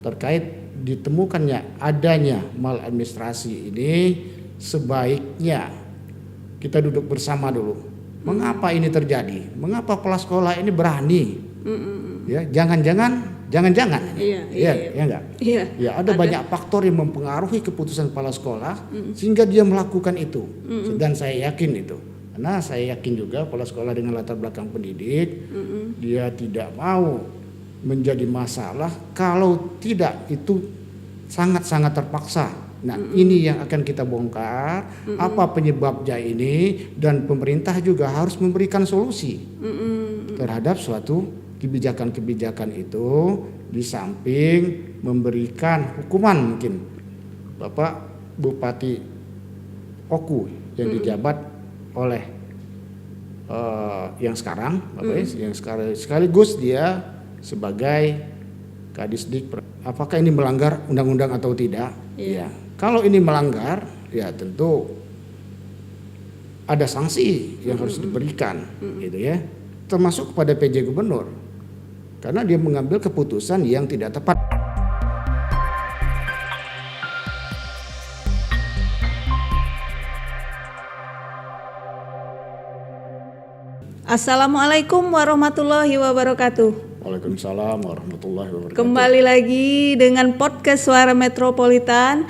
Terkait ditemukannya adanya maladministrasi ini, sebaiknya kita duduk bersama dulu. Mengapa ini terjadi? Mengapa kepala sekolah ini berani? Ya, jangan-jangan. Iya. Enggak. Iya. Ya, ada banyak faktor yang mempengaruhi keputusan kepala sekolah sehingga dia melakukan itu. Dan saya yakin itu. Karena saya yakin juga kepala sekolah dengan latar belakang pendidik, dia tidak mau menjadi masalah kalau tidak itu sangat-sangat terpaksa. Nah, ini yang akan kita bongkar, apa penyebabnya ini, dan pemerintah juga harus memberikan solusi terhadap suatu kebijakan-kebijakan itu, di samping memberikan hukuman mungkin. Bapak Bupati Oku yang dijabat oleh yang sekarang, yang sekaligus dia sebagai Kadisdik, apakah ini melanggar undang-undang atau tidak? Ya, kalau ini melanggar, ya tentu ada sanksi yang harus diberikan, gitu ya, termasuk kepada PJ Gubernur, karena dia mengambil keputusan yang tidak tepat. Assalamualaikum warahmatullahi wabarakatuh. Waalaikumsalam warahmatullahi wabarakatuh. Kembali lagi dengan podcast Suara Metropolitan.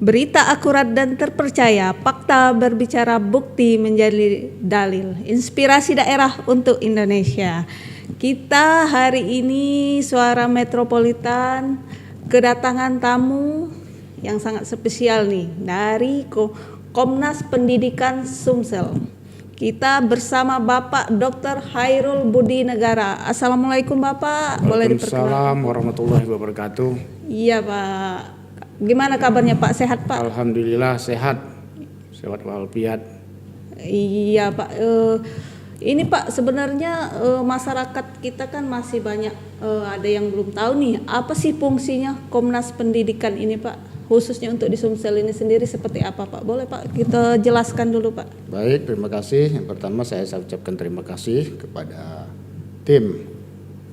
Berita akurat dan terpercaya, fakta berbicara, bukti menjadi dalil. Inspirasi daerah untuk Indonesia. Kita hari ini Suara Metropolitan kedatangan tamu yang sangat spesial nih dari Komnas Pendidikan Sumsel. Kita bersama Bapak Dr. Hairul Budi Negara. Assalamualaikum Bapak. Boleh diperkenalkan? Waalaikumsalam warahmatullahi wabarakatuh. Iya Pak. Gimana kabarnya Pak? Sehat Pak? Alhamdulillah sehat. Sehat walafiat. Iya Pak. Ini Pak sebenarnya masyarakat kita kan masih banyak ada yang belum tahu nih apa sih fungsinya Komnas Pendidikan ini Pak? Khususnya untuk di Sumsel ini sendiri seperti apa Pak? Boleh Pak kita jelaskan dulu Pak. Baik, terima kasih. Yang pertama saya ucapkan terima kasih kepada tim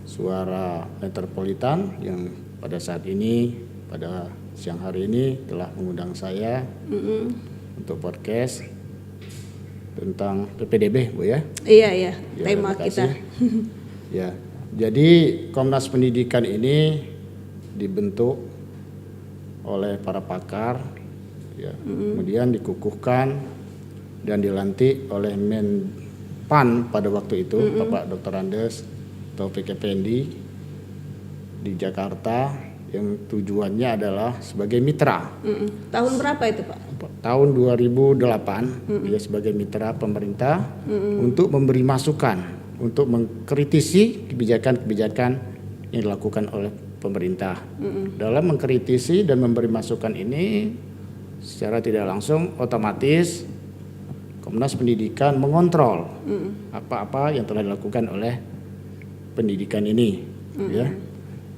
Suara Metropolitan yang pada saat ini, pada siang hari ini telah mengundang saya untuk podcast tentang PPDB, Bu ya. Iya, Ya, tema kita. Ya, jadi Komnas Pendidikan ini dibentuk oleh para pakar, ya, kemudian dikukuhkan dan dilantik oleh Menpan pada waktu itu, Bapak Dr. Andes Taufik Effendi di Jakarta, yang tujuannya adalah sebagai mitra. Tahun berapa itu Pak? Tahun 2008 dia sebagai mitra pemerintah untuk memberi masukan, untuk mengkritisi kebijakan-kebijakan yang dilakukan oleh pemerintah. Dalam mengkritisi dan memberi masukan ini secara tidak langsung otomatis Komnas Pendidikan mengontrol apa-apa yang telah dilakukan oleh pendidikan ini, ya.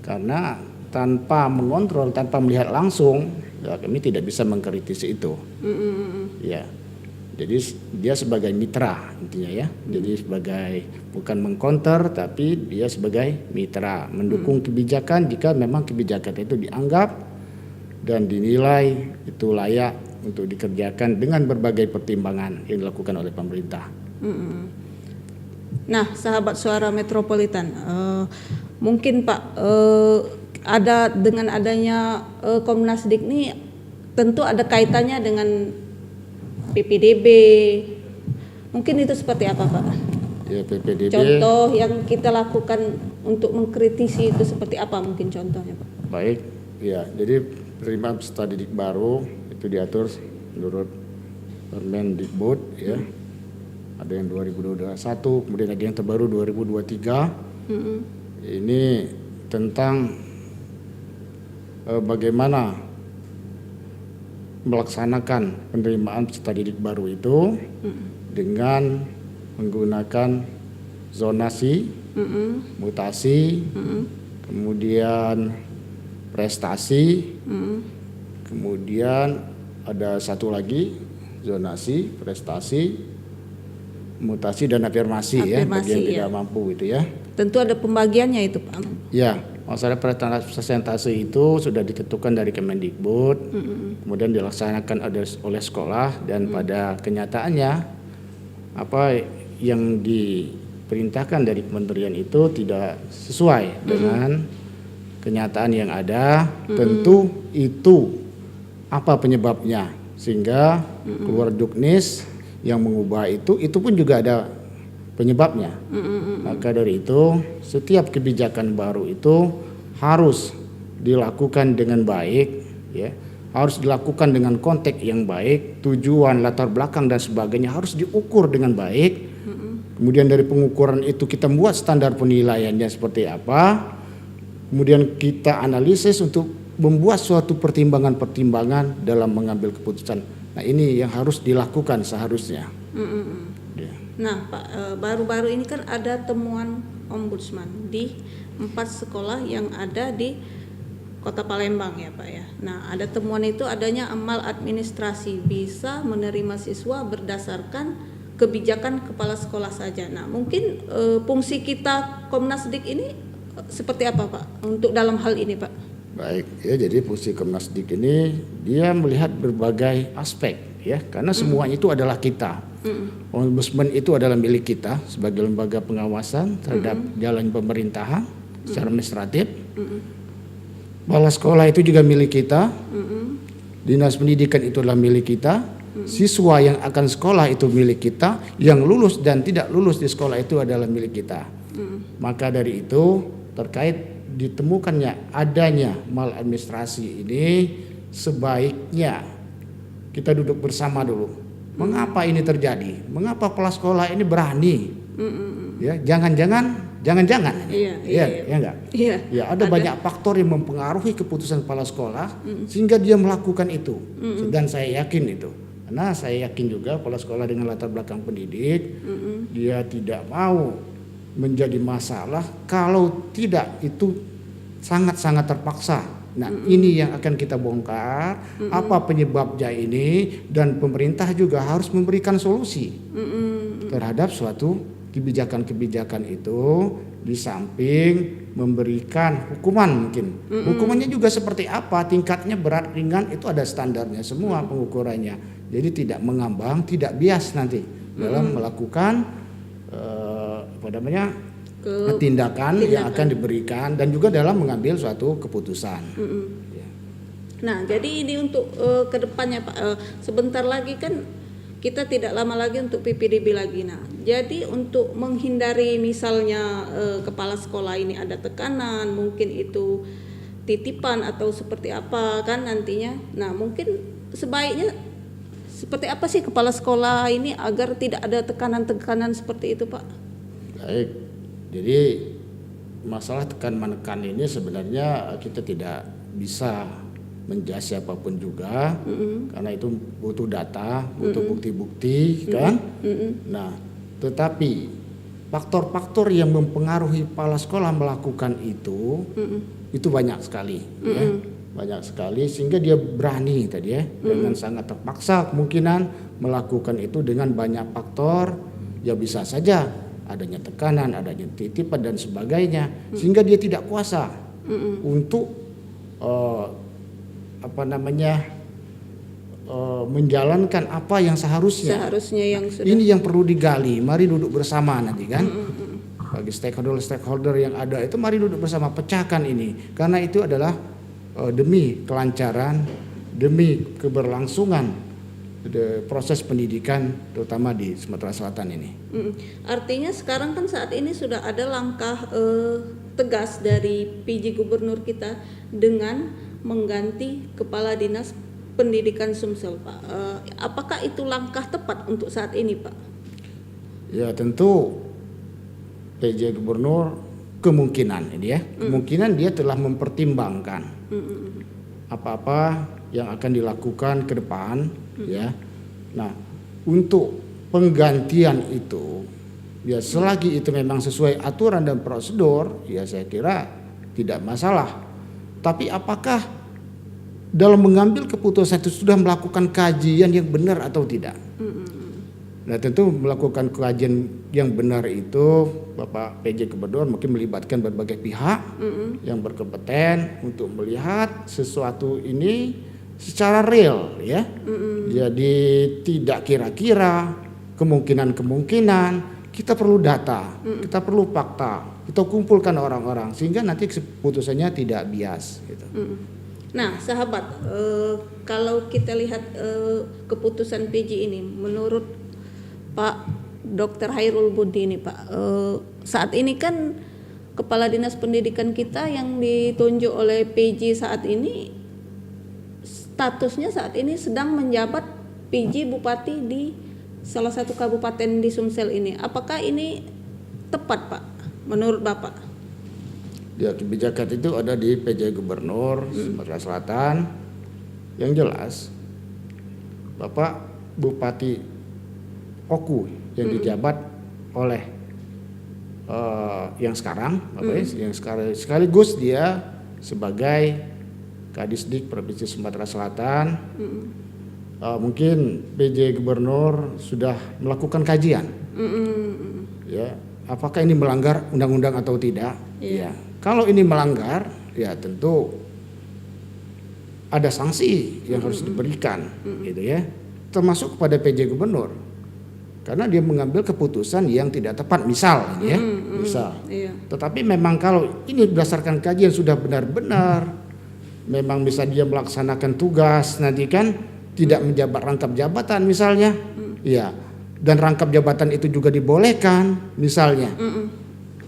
Karena tanpa mengontrol, tanpa melihat langsung, ya, kami tidak bisa mengkritisi itu. Ya. Jadi dia sebagai mitra intinya ya. Jadi sebagai bukan mengcounter tapi dia sebagai mitra, mendukung kebijakan jika memang kebijakan itu dianggap dan dinilai itu layak untuk dikerjakan dengan berbagai pertimbangan yang dilakukan oleh pemerintah. Nah, sahabat Suara Metropolitan, mungkin Pak ada dengan adanya Komnasdik ini tentu ada kaitannya dengan PPDB. Mungkin itu seperti apa Pak? Ya, PPDB. Contoh yang kita lakukan untuk mengkritisi itu seperti apa mungkin contohnya Pak? Baik, ya. Jadi penerimaan peserta didik baru itu diatur menurut Permendikbud ya. Ada yang 2021, kemudian ada yang terbaru 2023. Ini tentang bagaimana melaksanakan penerimaan peserta didik baru itu dengan menggunakan zonasi, mutasi, kemudian prestasi, kemudian ada satu lagi zonasi, prestasi, mutasi dan afirmasi ya bagi yang tidak mampu itu ya. Tentu ada pembagiannya itu Pak. Ya, Masalah persentase itu sudah ditentukan dari Kemendikbud, kemudian dilaksanakan oleh sekolah, dan pada kenyataannya apa yang diperintahkan dari kementerian itu tidak sesuai dengan kenyataan yang ada. Tentu itu apa penyebabnya, sehingga keluar Juknis yang mengubah itu pun juga ada penyebabnya. Maka dari itu setiap kebijakan baru itu harus dilakukan dengan baik, ya, harus dilakukan dengan konteks yang baik, tujuan, latar belakang dan sebagainya harus diukur dengan baik. Kemudian dari pengukuran itu kita membuat standar penilaiannya seperti apa. Kemudian kita analisis untuk membuat suatu pertimbangan-pertimbangan dalam mengambil keputusan. Nah, ini yang harus dilakukan seharusnya. Ya. Nah, Pak, baru-baru ini kan ada temuan ombudsman di 4 sekolah yang ada di Kota Palembang ya Pak ya. Nah, ada temuan itu adanya amal administrasi bisa menerima siswa berdasarkan kebijakan kepala sekolah saja. Nah, mungkin fungsi kita Komnasdik ini seperti apa Pak untuk dalam hal ini Pak? Baik, ya, jadi fungsi Komnasdik ini dia melihat berbagai aspek, ya, karena semuanya itu adalah kita. Ombudsman itu adalah milik kita sebagai lembaga pengawasan terhadap jalan pemerintahan secara administratif. Kepala sekolah itu juga milik kita. Dinas pendidikan itu adalah milik kita. Siswa yang akan sekolah itu milik kita. Yang lulus dan tidak lulus di sekolah itu adalah milik kita. Maka dari itu terkait ditemukannya adanya maladministrasi ini, sebaiknya kita duduk bersama dulu. Mengapa ini terjadi? Mengapa kepala sekolah ini berani? Ya, jangan-jangan. Iya, enggak. Iya. Ya, ada banyak faktor yang mempengaruhi keputusan kepala sekolah sehingga dia melakukan itu. Dan saya yakin itu. Karena saya yakin juga kepala sekolah dengan latar belakang pendidik, dia tidak mau menjadi masalah kalau tidak itu sangat-sangat terpaksa. Nah, ini yang akan kita bongkar, apa penyebabnya ini, dan pemerintah juga harus memberikan solusi terhadap suatu kebijakan-kebijakan itu, di samping memberikan hukuman mungkin. Hukumannya juga seperti apa, tingkatnya berat, ringan, itu ada standarnya semua pengukurannya. Jadi tidak mengambang, tidak bias nanti dalam melakukan tindakan yang akan diberikan dan juga dalam mengambil suatu keputusan. Ya. Nah, jadi ini untuk kedepannya Pak, sebentar lagi kan kita tidak lama lagi untuk PPDB lagi. Nah, jadi untuk menghindari misalnya kepala sekolah ini ada tekanan, mungkin itu titipan atau seperti apa kan nantinya. Nah, mungkin sebaiknya seperti apa sih kepala sekolah ini agar tidak ada tekanan-tekanan seperti itu Pak? Baik. Jadi masalah tekan-menekan ini sebenarnya kita tidak bisa menjudge siapapun juga, karena itu butuh data, butuh bukti-bukti kan. Nah, tetapi faktor-faktor yang mempengaruhi kepala sekolah melakukan itu banyak sekali, ya, banyak sekali, sehingga dia berani tadi ya, dengan sangat terpaksa kemungkinan melakukan itu dengan banyak faktor. Ya bisa saja adanya tekanan, adanya titipan dan sebagainya, sehingga dia tidak kuasa untuk menjalankan apa yang seharusnya yang sudah. Ini yang perlu digali. Mari duduk bersama nanti kan. Bagi stakeholder yang ada itu, mari duduk bersama, pecahkan ini, karena itu adalah demi kelancaran, demi keberlangsungan proses pendidikan terutama di Sumatera Selatan ini. Artinya sekarang kan saat ini sudah ada langkah tegas dari PJ Gubernur kita dengan mengganti Kepala Dinas Pendidikan Sumsel Pak. Apakah itu langkah tepat untuk saat ini Pak? Ya tentu PJ Gubernur kemungkinan ini ya, kemungkinan dia telah mempertimbangkan apa-apa yang akan dilakukan ke depan, ya. Nah, untuk penggantian itu, ya selagi itu memang sesuai aturan dan prosedur, ya saya kira tidak masalah. Tapi apakah dalam mengambil keputusan itu sudah melakukan kajian yang benar atau tidak? Nah tentu melakukan kajian yang benar itu Bapak PJ Gubernur mungkin melibatkan berbagai pihak yang berkompeten untuk melihat sesuatu ini secara real ya. Jadi tidak kira-kira, kemungkinan-kemungkinan, kita perlu data, kita perlu fakta, kita kumpulkan orang-orang sehingga nanti keputusannya tidak bias gitu. Nah, sahabat, kalau kita lihat keputusan PJ ini, menurut Pak Dr. Hairul Budi ini Pak, saat ini kan Kepala Dinas Pendidikan kita yang ditunjuk oleh PJ saat ini, statusnya saat ini sedang menjabat PJ Bupati di salah satu kabupaten di Sumsel ini. Apakah ini tepat Pak, menurut Bapak? Ya, kebijakan itu ada di PJ Gubernur Sumatera Selatan. Yang jelas Bapak Bupati Oku yang dijabat oleh yang sekarang, yang sekaligus dia sebagai Kadisdik Provinsi Sumatera Selatan. Mungkin PJ Gubernur sudah melakukan kajian, ya, apakah ini melanggar undang-undang atau tidak? Ya, kalau ini melanggar, ya tentu ada sanksi yang harus diberikan, gitu ya, termasuk kepada PJ Gubernur. Karena dia mengambil keputusan yang tidak tepat, misal, ya, misal. Tetapi memang kalau ini berdasarkan kajian sudah benar-benar, memang bisa dia melaksanakan tugas nanti kan tidak menjabat rangkap jabatan misalnya, ya, dan rangkap jabatan itu juga dibolehkan misalnya,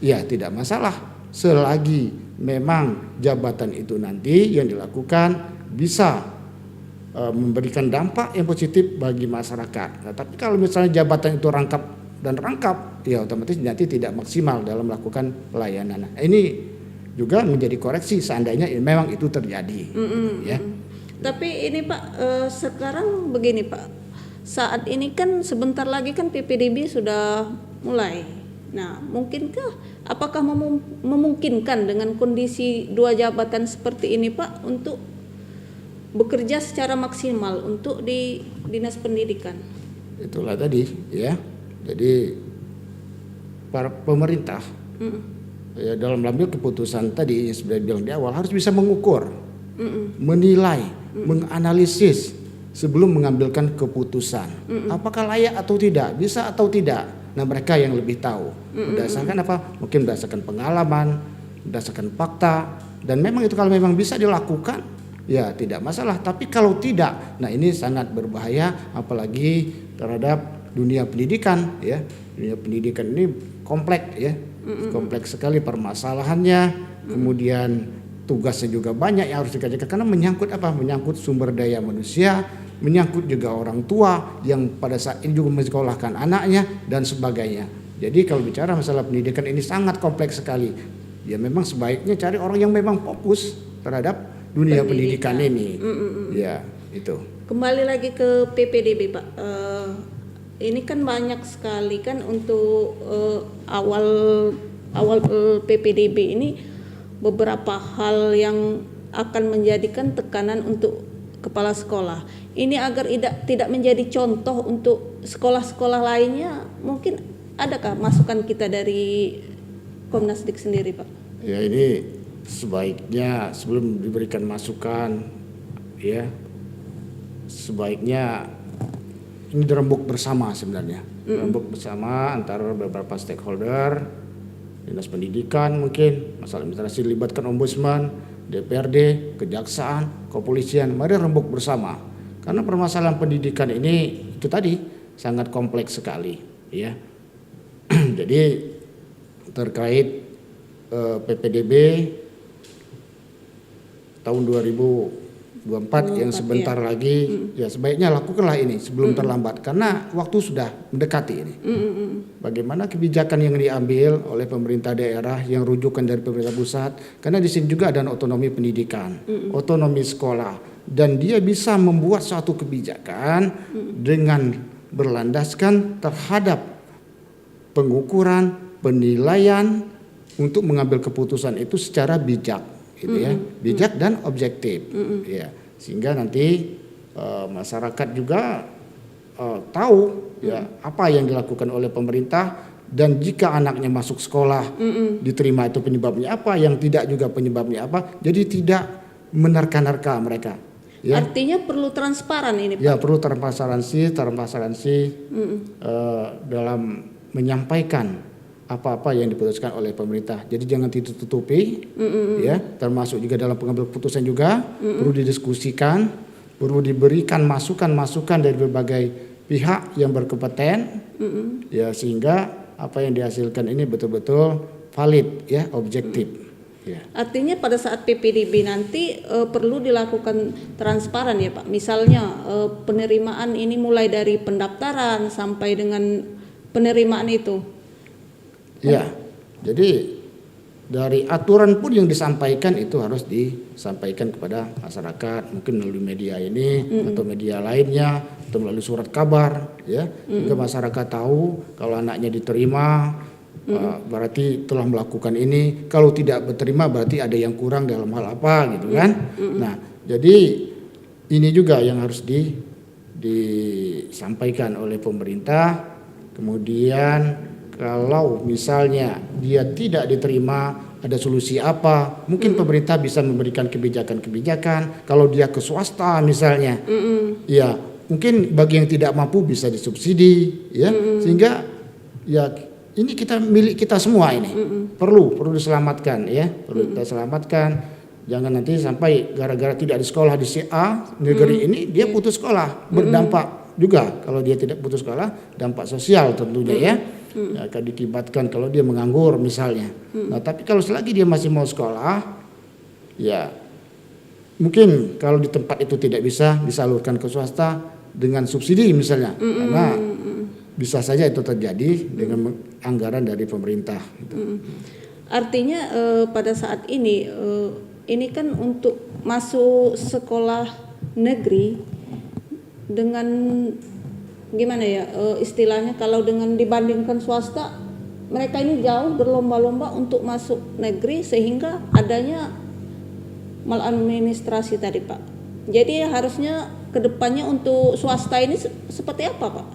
ya tidak masalah selagi memang jabatan itu nanti yang dilakukan bisa memberikan dampak yang positif bagi masyarakat. Nah, tapi kalau misalnya jabatan itu rangkap, ya otomatis nanti tidak maksimal dalam melakukan pelayanan. Nah, ini juga menjadi koreksi seandainya memang itu terjadi. Ya. Tapi ini Pak, sekarang begini Pak, saat ini kan sebentar lagi kan PPDB sudah mulai. Nah, mungkinkah, apakah memungkinkan dengan kondisi dua jabatan seperti ini Pak untuk bekerja secara maksimal untuk di Dinas Pendidikan? Itulah tadi ya. Jadi para pemerintah ya, dalam mengambil keputusan tadi yang sudah bilang di awal harus bisa mengukur, menilai, menganalisis sebelum mengambilkan keputusan. Apakah layak atau tidak, bisa atau tidak. Nah, mereka yang lebih tahu. Berdasarkan apa? Mungkin berdasarkan pengalaman, berdasarkan fakta, dan memang itu kalau memang bisa dilakukan, ya tidak masalah. Tapi kalau tidak, nah ini sangat berbahaya, apalagi terhadap dunia pendidikan ya. Dunia pendidikan ini kompleks ya, kompleks sekali permasalahannya. Kemudian tugasnya juga banyak yang harus dikerjakan karena menyangkut apa? Menyangkut sumber daya manusia, menyangkut juga orang tua yang pada saat ini juga mensekolahkan anaknya dan sebagainya. Jadi kalau bicara masalah pendidikan ini sangat kompleks sekali. Ya memang sebaiknya cari orang yang memang fokus terhadap dunia pendidikan ini. Ya, itu. Kembali lagi ke PPDB Pak. Ini kan banyak sekali kan untuk awal PPDB ini beberapa hal yang akan menjadikan tekanan untuk kepala sekolah. Ini agar tidak menjadi contoh untuk sekolah-sekolah lainnya, mungkin adakah masukan kita dari Komnasdik sendiri Pak? Ya, ini sebaiknya sebelum diberikan masukan ya, sebaiknya ini dirembuk bersama sebenarnya. Rembuk bersama antara beberapa stakeholder, Dinas Pendidikan mungkin, masalah administrasi dilibatkan Ombudsman, DPRD, Kejaksaan, Kepolisian. Mari rembuk bersama. Karena permasalahan pendidikan ini itu tadi sangat kompleks sekali ya. Jadi terkait PPDB tahun 2024 yang sebentar lagi, ya sebaiknya lakukanlah ini sebelum terlambat karena waktu sudah mendekati ini. Bagaimana kebijakan yang diambil oleh pemerintah daerah yang rujukan dari pemerintah pusat, karena di sini juga ada otonomi pendidikan, otonomi sekolah, dan dia bisa membuat suatu kebijakan dengan berlandaskan terhadap pengukuran, penilaian untuk mengambil keputusan itu secara bijak, gitu ya, bijak dan objektif, ya, sehingga nanti masyarakat juga tahu ya apa yang dilakukan oleh pemerintah, dan jika anaknya masuk sekolah diterima itu penyebabnya apa, yang tidak juga penyebabnya apa. Jadi tidak menerka-nerka mereka. Ya. Artinya perlu transparan ini Pak. Ya, perlu transparansi dalam menyampaikan apa-apa yang diputuskan oleh pemerintah. Jadi jangan ditutupi, ya, termasuk juga dalam pengambil keputusan juga perlu didiskusikan, perlu diberikan masukan-masukan dari berbagai pihak yang berkompeten, ya, sehingga apa yang dihasilkan ini betul-betul valid, ya, objektif. Ya. Artinya pada saat PPDB nanti perlu dilakukan transparan ya Pak. Misalnya penerimaan ini mulai dari pendaftaran sampai dengan penerimaan itu. Ya, jadi dari aturan pun yang disampaikan itu harus disampaikan kepada masyarakat, mungkin melalui media ini atau media lainnya atau melalui surat kabar, ya, sehingga masyarakat tahu kalau anaknya diterima. Berarti telah melakukan ini, kalau tidak berterima berarti ada yang kurang dalam hal apa gitu kan. Nah, jadi ini juga yang harus disampaikan oleh pemerintah. Kemudian kalau misalnya dia tidak diterima, ada solusi apa, mungkin pemerintah bisa memberikan kebijakan-kebijakan. Kalau dia ke swasta misalnya, ya mungkin bagi yang tidak mampu bisa disubsidi, ya, sehingga ya ini kita milik kita semua ini, perlu diselamatkan, ya, perlu kita selamatkan. Jangan nanti sampai gara-gara tidak di sekolah di A negeri ini dia putus sekolah, berdampak juga kalau dia tidak putus sekolah, dampak sosial tentunya, ya, akan dikibatkan kalau dia menganggur misalnya. Nah, tapi kalau selagi dia masih mau sekolah, ya mungkin kalau di tempat itu tidak bisa disalurkan ke swasta dengan subsidi misalnya, karena bisa saja itu terjadi dengan anggaran dari pemerintah. Gitu. Artinya pada saat ini kan untuk masuk sekolah negeri dengan gimana ya istilahnya, kalau dengan dibandingkan swasta, mereka ini jauh berlomba-lomba untuk masuk negeri sehingga adanya maladministrasi tadi Pak. Jadi harusnya kedepannya untuk swasta ini seperti apa Pak?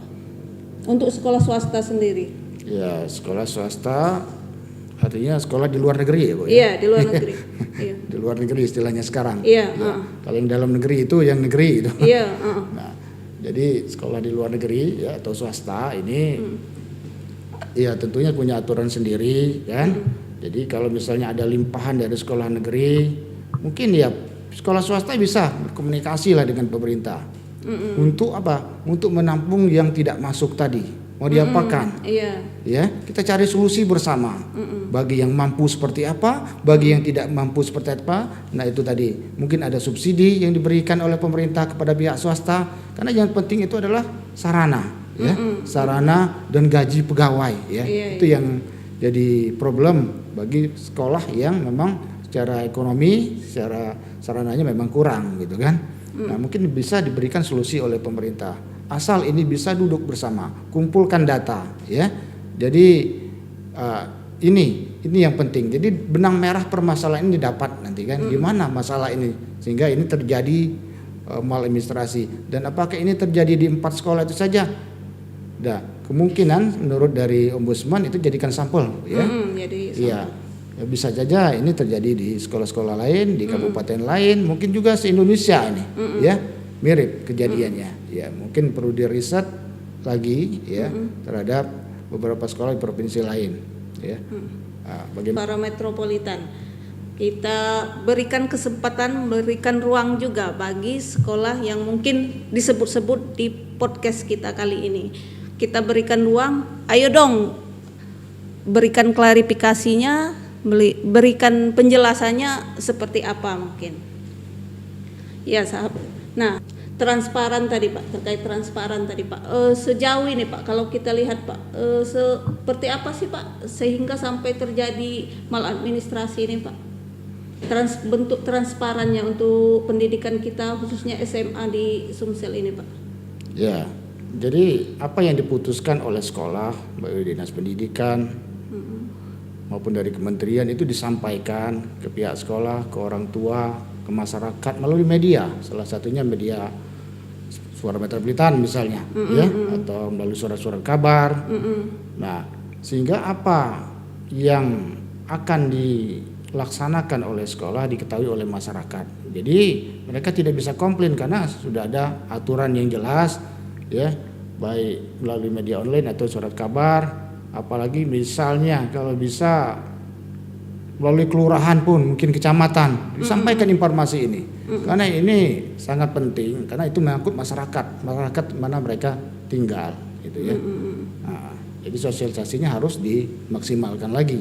Untuk sekolah swasta sendiri? Ya, sekolah swasta artinya sekolah di luar negeri ya Bu? Iya, di luar negeri. Iya. Di luar negeri istilahnya sekarang. Iya. Ya. Kalau yang dalam negeri itu yang negeri itu. Iya. Nah, jadi sekolah di luar negeri, ya, atau swasta ini, ya tentunya punya aturan sendiri kan. Jadi kalau misalnya ada limpahan dari sekolah negeri, mungkin ya sekolah swasta bisa berkomunikasi lah dengan pemerintah. Untuk apa? Untuk menampung yang tidak masuk tadi. Mau diapakan? Iya. Ya, kita cari solusi bersama. Bagi yang mampu seperti apa, bagi yang tidak mampu seperti apa. Nah, itu tadi mungkin ada subsidi yang diberikan oleh pemerintah kepada pihak swasta. Karena yang penting itu adalah sarana, ya, sarana dan gaji pegawai, ya. Itu yang jadi problem bagi sekolah yang memang secara ekonomi, secara sarananya memang kurang, gitu kan. Nah, mungkin bisa diberikan solusi oleh pemerintah. Asal ini bisa duduk bersama, kumpulkan data, ya. Jadi ini yang penting. Jadi benang merah permasalahan ini didapat nanti kan, gimana masalah ini sehingga ini terjadi maladministrasi. Dan apakah ini terjadi di 4 sekolah itu saja? Nah, kemungkinan menurut dari Ombudsman itu jadikan sampel, ya. Jadi iya. Ya, bisa saja ini terjadi di sekolah-sekolah lain, di kabupaten lain, mungkin juga se-Indonesia ini, ya, mirip kejadiannya. Ya, mungkin perlu diriset lagi, ya, terhadap beberapa sekolah di provinsi lain, ya. Para metropolitan, kita berikan kesempatan, berikan ruang juga bagi sekolah yang mungkin disebut-sebut di podcast kita kali ini. Kita berikan ruang, ayo dong, berikan klarifikasinya, berikan penjelasannya seperti apa mungkin. Ya, sahabat. Nah, transparan tadi Pak, terkait transparan tadi Pak. Sejauh ini Pak, kalau kita lihat Pak, seperti apa sih Pak sehingga sampai terjadi maladministrasi ini Pak? Bentuk transparannya untuk pendidikan kita khususnya SMA di Sumsel ini Pak. Ya, jadi apa yang diputuskan oleh sekolah, baik dinas pendidikan maupun dari kementerian itu disampaikan ke pihak sekolah, ke orang tua, ke masyarakat melalui media. Salah satunya media Suara Metropolitan misalnya, ya, atau melalui surat-surat kabar. Nah, sehingga apa yang akan dilaksanakan oleh sekolah diketahui oleh masyarakat. Jadi mereka tidak bisa komplain karena sudah ada aturan yang jelas, ya, baik melalui media online atau surat kabar. Apalagi misalnya kalau bisa melalui kelurahan pun, mungkin kecamatan, disampaikan informasi ini. Karena ini sangat penting, karena itu menyangkut masyarakat mana mereka tinggal, gitu ya. Nah, jadi sosialisasinya harus dimaksimalkan lagi.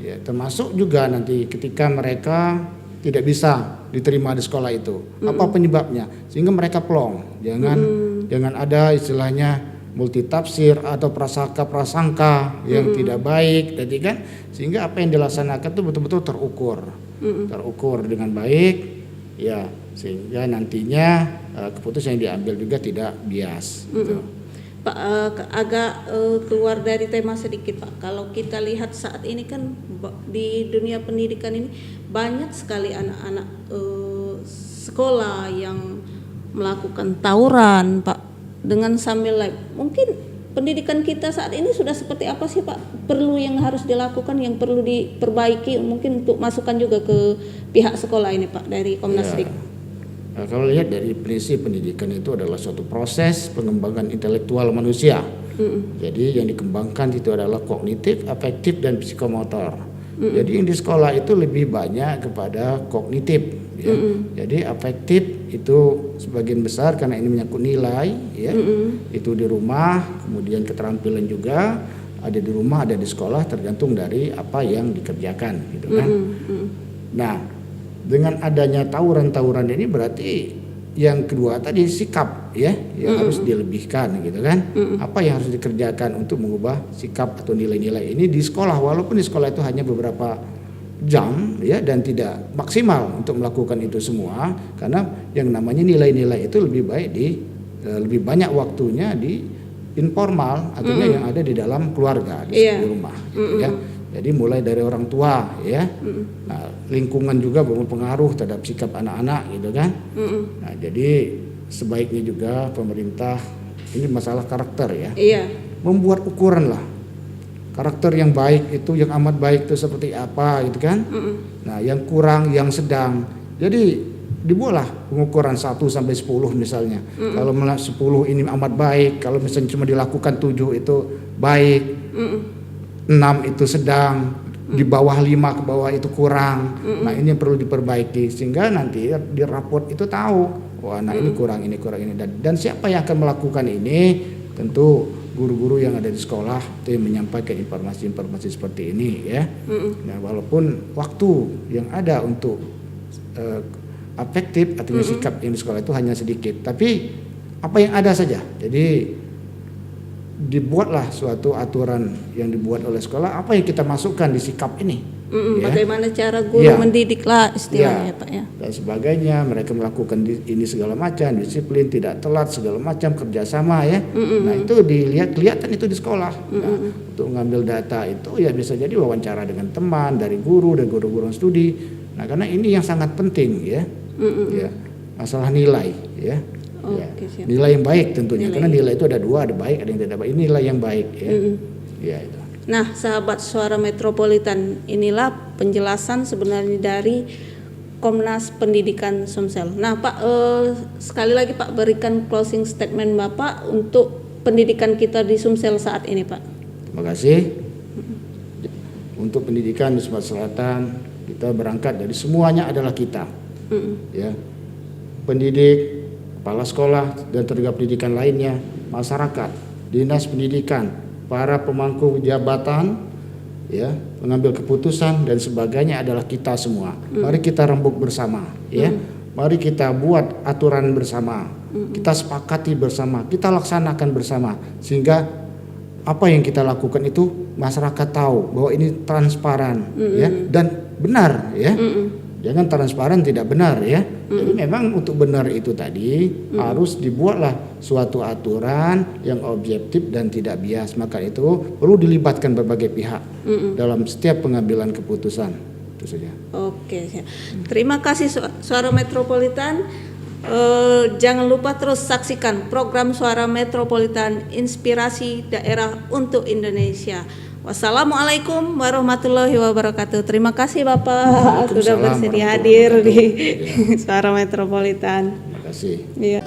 Ya, termasuk juga nanti ketika mereka tidak bisa diterima di sekolah itu, apa penyebabnya? Sehingga mereka plong, jangan ada istilahnya multitafsir atau prasangka yang tidak baik, jadi kan, sehingga apa yang dilaksanakan itu betul-betul terukur dengan baik, ya, sehingga nantinya keputusan yang diambil juga tidak bias. Gitu. Pak, agak keluar dari tema sedikit Pak. Kalau kita lihat saat ini kan di dunia pendidikan ini banyak sekali anak-anak sekolah yang melakukan tawuran Pak, dengan sambil live. Mungkin pendidikan kita saat ini sudah seperti apa sih Pak? Perlu yang harus dilakukan, yang perlu diperbaiki, mungkin untuk masukan juga ke pihak sekolah ini Pak dari Komnas Dik. Nah, kalau lihat dari prinsip pendidikan itu adalah suatu proses pengembangan intelektual manusia. Jadi yang dikembangkan itu adalah kognitif, afektif, dan psikomotor. Jadi yang di sekolah itu lebih banyak kepada kognitif, ya. Jadi afektif itu sebagian besar karena ini menyangkut nilai, ya. Itu di rumah, kemudian keterampilan juga ada di rumah, ada di sekolah, tergantung dari apa yang dikerjakan, gitu kan. Nah, dengan adanya tawuran-tawuran ini berarti yang kedua tadi sikap, ya, yang harus dilebihkan, gitu kan. Apa yang harus dikerjakan untuk mengubah sikap atau nilai-nilai ini di sekolah, walaupun di sekolah itu hanya beberapa jam, ya, dan tidak maksimal untuk melakukan itu semua, karena yang namanya nilai-nilai itu lebih baik lebih banyak waktunya di informal, artinya yang ada di dalam keluarga, di rumah, gitu, ya. Jadi mulai dari orang tua, ya. Nah, lingkungan juga berpengaruh terhadap sikap anak-anak, gitu kan. Nah, jadi sebaiknya juga pemerintah, ini masalah karakter, ya. Membuat ukuran lah. Karakter yang baik itu, yang amat baik itu seperti apa, gitu kan. Nah, yang kurang, yang sedang. Jadi dibuatlah pengukuran 1 sampai 10 misalnya. Kalau 10 ini amat baik, kalau misalnya cuma dilakukan 7 itu baik. 6 itu sedang, di bawah 5 ke bawah itu kurang. Nah, ini yang perlu diperbaiki sehingga nanti di raport itu tahu, wah, nah ini kurang ini dan siapa yang akan melakukan ini? Tentu guru-guru yang ada di sekolah itu yang menyampaikan informasi-informasi seperti ini, ya. Nah, walaupun waktu yang ada untuk afektif artinya sikap yang di sekolah itu hanya sedikit, tapi apa yang ada saja. Jadi dibuatlah suatu aturan yang dibuat oleh sekolah, apa yang kita masukkan di sikap ini, ya. Bagaimana cara guru mendidik lah istilahnya, Pak, ya. Dan sebagainya, mereka melakukan ini segala macam, disiplin, tidak telat, segala macam, kerjasama, ya. Nah, itu kelihatan itu di sekolah. Nah, untuk mengambil data itu ya bisa jadi wawancara dengan teman, dari guru dan guru-guru studi. Nah, karena ini yang sangat penting, ya. Ya, masalah nilai, ya. Ya. Nilai yang baik tentunya, karena nilai itu ada 2, ada baik, ada yang tidak baik. Ini nilai yang baik, ya. Ya, itu. Nah, sahabat Suara Metropolitan, inilah penjelasan sebenarnya dari Komnas Pendidikan Sumsel. Nah, Pak, sekali lagi Pak, berikan closing statement Bapak untuk pendidikan kita di Sumsel saat ini, Pak. Terima kasih. Untuk pendidikan di Sumatera Selatan, kita berangkat dari semuanya adalah kita, ya. Pendidik, kepala sekolah dan tenaga pendidikan lainnya, masyarakat, dinas pendidikan, para pemangku jabatan, ya, pengambil keputusan dan sebagainya adalah kita semua. Mari kita rembuk bersama, ya. Mari kita buat aturan bersama, kita sepakati bersama, kita laksanakan bersama, sehingga apa yang kita lakukan itu masyarakat tahu bahwa ini transparan, ya, dan benar, ya. Jangan transparan tidak benar, ya. Jadi memang untuk benar itu tadi harus dibuatlah suatu aturan yang objektif dan tidak bias. Maka itu perlu dilibatkan berbagai pihak dalam setiap pengambilan keputusan. Itu saja. Oke, terima kasih Suara Metropolitan. Jangan lupa terus saksikan program Suara Metropolitan Inspirasi Daerah untuk Indonesia. Wassalamualaikum warahmatullahi wabarakatuh. Terima kasih Bapak sudah bersedia hadir di Suara Metropolitan. Terima kasih. Iya.